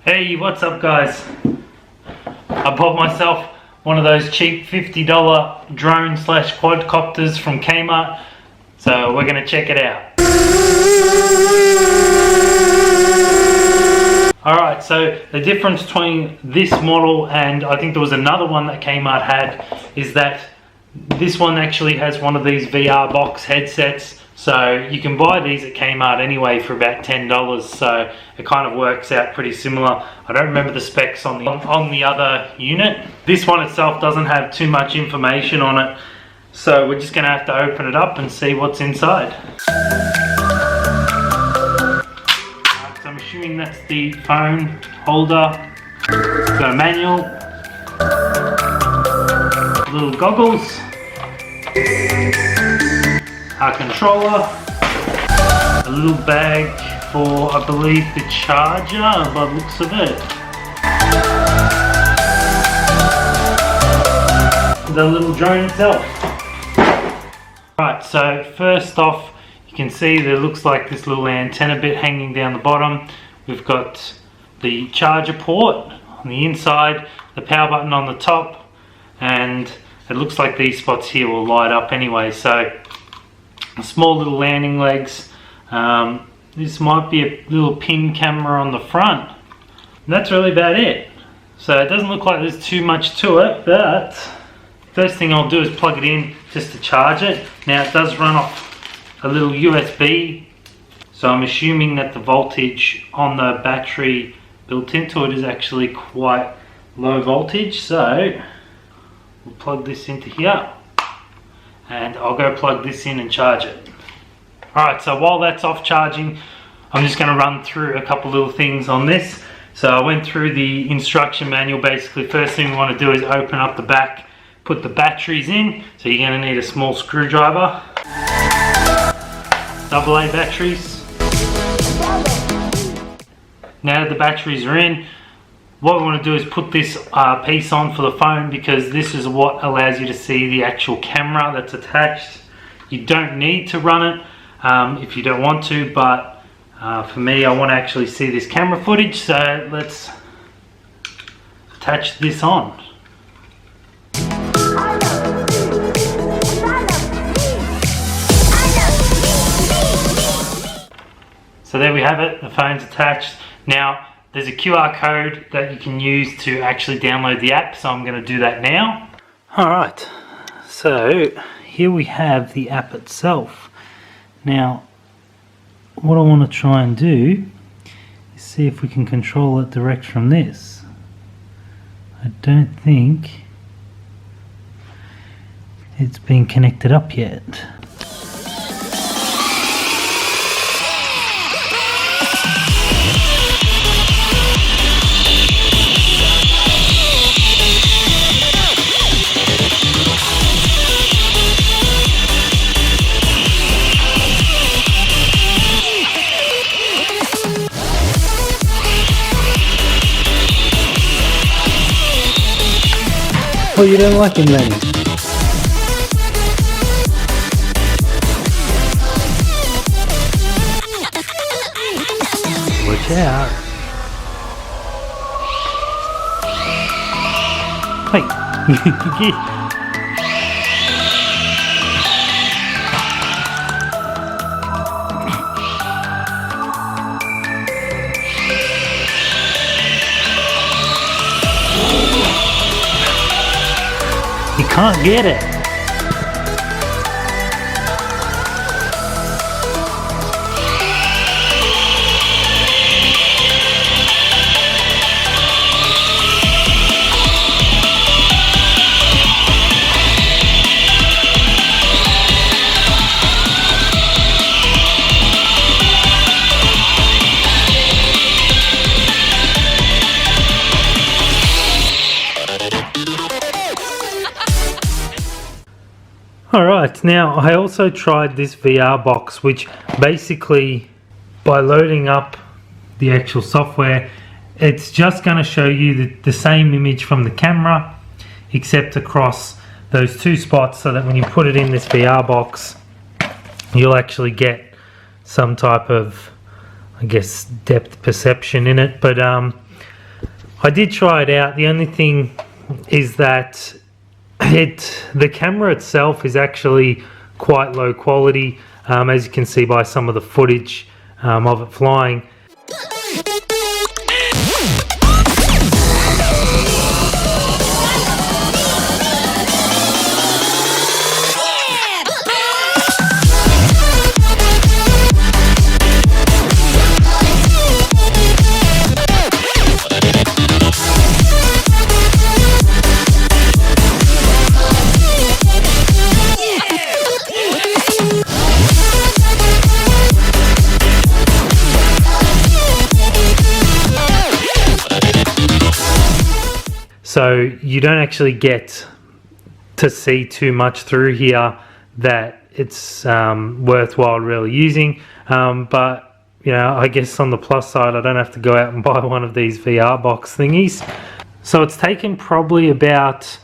Hey, what's up guys? I bought myself one of those cheap $50 drone slash quadcopters from KMART, so we're gonna check it out. Alright, so the difference between this model and I think there was another one that KMART had is that this one actually has one of these VR box headsets. So you can buy these at KMART anyway for about $10, so it kind of works out pretty similar. I don't remember the specs on the other unit. This one itself doesn't have too much information on it, so we're just going to have to open it up and see what's inside. So I'm assuming that's the phone holder. It's got a manual, little goggles, our controller, a little bag for, I believe, the charger by the looks of it, the little drone itself. Right, so first off, you can see there looks like this little antenna bit hanging down the bottom. We've got the charger port on the inside, the power button on the top, and it looks like these spots here will light up anyway. So small little landing legs. This might be a little pin camera on the front. And that's really about it. So it doesn't look like there's too much to it, but first thing I'll do is plug it in just to charge it. Now it does run off a little USB, so I'm assuming that the voltage on the battery built into it is actually quite low voltage. So we'll plug this into here, and I'll go plug this in and charge it. Alright, so while that's off charging, I'm just going to run through a couple little things on this. So I went through the instruction manual. Basically, first thing we want to do is open up the back, put the batteries in. So you're going to need a small screwdriver, AA batteries. Now that the batteries are in, what we want to do is put this piece on for the phone, because this is what allows you to see the actual camera that's attached. You don't need to run it if you don't want to, but for me, I want to actually see this camera footage, so let's attach this on. So there we have it, the phone's attached. Now there's a QR code that you can use to actually download the app, so I'm going to do that now. Alright, so here we have the app itself. Now what I want to try and do is see if we can control it direct from this. I don't think it's been connected up yet. Oh, you don't like him then? Watch out. Wait. You can't get it. Alright, now I also tried this VR box, which basically, by loading up the actual software, it's just going to show you the same image from the camera, except across those two spots, so that when you put it in this VR box, you'll actually get some type of, I guess, depth perception in it. But I did try it out. The only thing is that the camera itself is actually quite low quality, as you can see by some of the footage of it flying. So you don't actually get to see too much through here that it's worthwhile really using. But you know, I guess on the plus side, I don't have to go out and buy one of these VR box thingies. So it's taken probably about,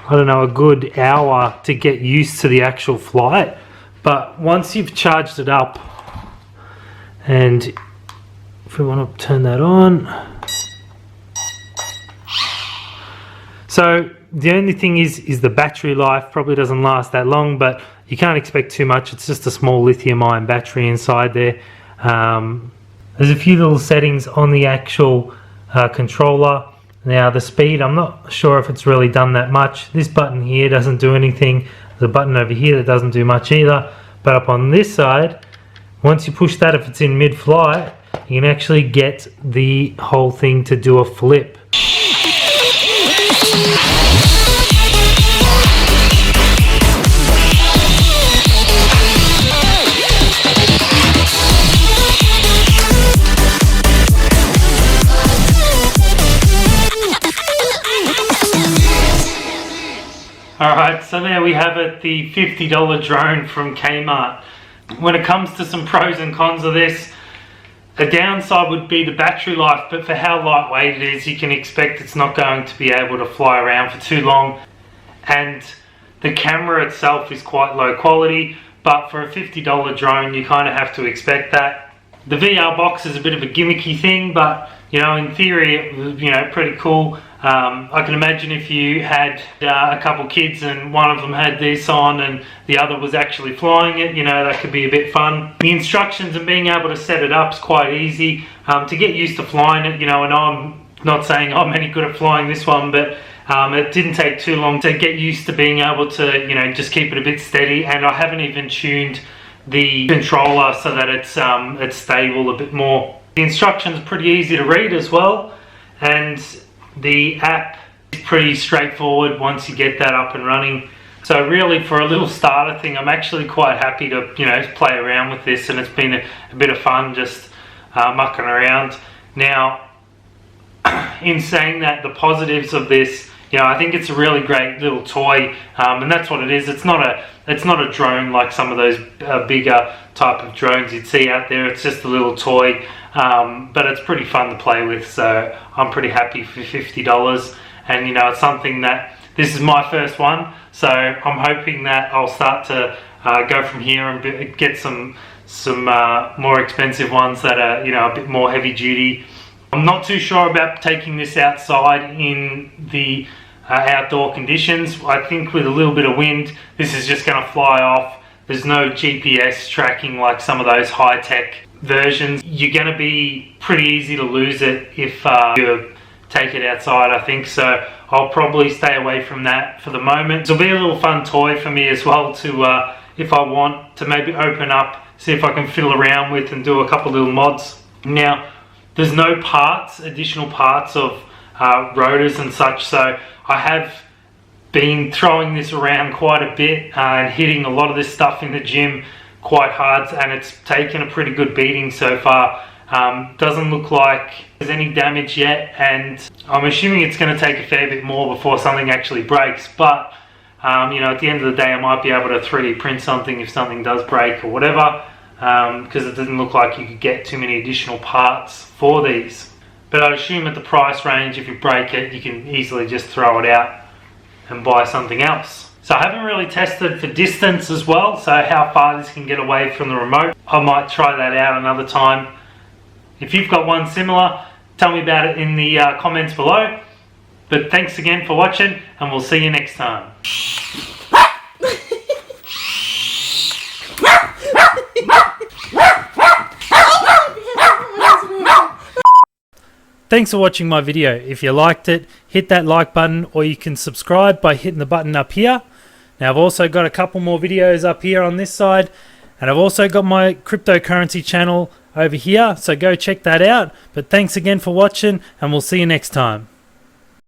I don't know, a good hour to get used to the actual flight. But once you've charged it up, and if we want to turn that on. So the only thing is the battery life probably doesn't last that long, but you can't expect too much. It's just a small lithium-ion battery inside there. There's a few little settings on the actual controller. Now the speed, I'm not sure if it's really done that much. This button here doesn't do anything. There's a button over here that doesn't do much either. But up on this side, once you push that, if it's in mid-flight, you can actually get the whole thing to do a flip. Alright, so there we have it, the $50 drone from Kmart. When it comes to some pros and cons of this, a downside would be the battery life, but for how lightweight it is, you can expect it's not going to be able to fly around for too long. And the camera itself is quite low quality, but for a $50 drone, you kind of have to expect that. The VR box is a bit of a gimmicky thing, but you know, in theory, it was, you know, pretty cool. I can imagine if you had a couple kids and one of them had this on and the other was actually flying it, you know, that could be a bit fun. The instructions and being able to set it up is quite easy. To get used to flying it, you know, and I'm not saying I'm any good at flying this one, but it didn't take too long to get used to being able to, you know, just keep it a bit steady. And I haven't even tuned the controller so that it's stable a bit more. The instructions are pretty easy to read as well, and the app is pretty straightforward once you get that up and running. So really, for a little starter thing, I'm actually quite happy to, you know, play around with this, and it's been a bit of fun just mucking around. Now, in saying that, the positives of this, you know, I think it's a really great little toy, and that's what it is. It's not a drone like some of those bigger type of drones you'd see out there. It's just a little toy, but it's pretty fun to play with. So I'm pretty happy for $50, and you know, it's something that this is my first one. So I'm hoping that I'll start to go from here and get some more expensive ones that are, you know, a bit more heavy duty. I'm not too sure about taking this outside in the outdoor conditions. I think with a little bit of wind, this is just going to fly off. There's no GPS tracking like some of those high-tech versions. You're going to be pretty easy to lose it if you take it outside, I think. So I'll probably stay away from that for the moment. It'll be a little fun toy for me as well to, if I want to maybe open up, see if I can fiddle around with and do a couple little mods. Now, there's no parts, additional parts of rotors and such, so I have been throwing this around quite a bit and hitting a lot of this stuff in the gym quite hard, and it's taken a pretty good beating so far. Doesn't look like there's any damage yet, and I'm assuming it's going to take a fair bit more before something actually breaks, but you know, at the end of the day, I might be able to 3D print something if something does break or whatever, because it doesn't look like you could get too many additional parts for these. But I'd assume at the price range, if you break it, you can easily just throw it out and buy something else. So I haven't really tested for distance as well, so how far this can get away from the remote. I might try that out another time. If you've got one similar, tell me about it in the comments below. But thanks again for watching, and we'll see you next time. Thanks for watching my video. If you liked it, hit that like button, or you can subscribe by hitting the button up here. Now I've also got a couple more videos up here on this side, and I've also got my cryptocurrency channel over here, so go check that out. But thanks again for watching, and we'll see you next time.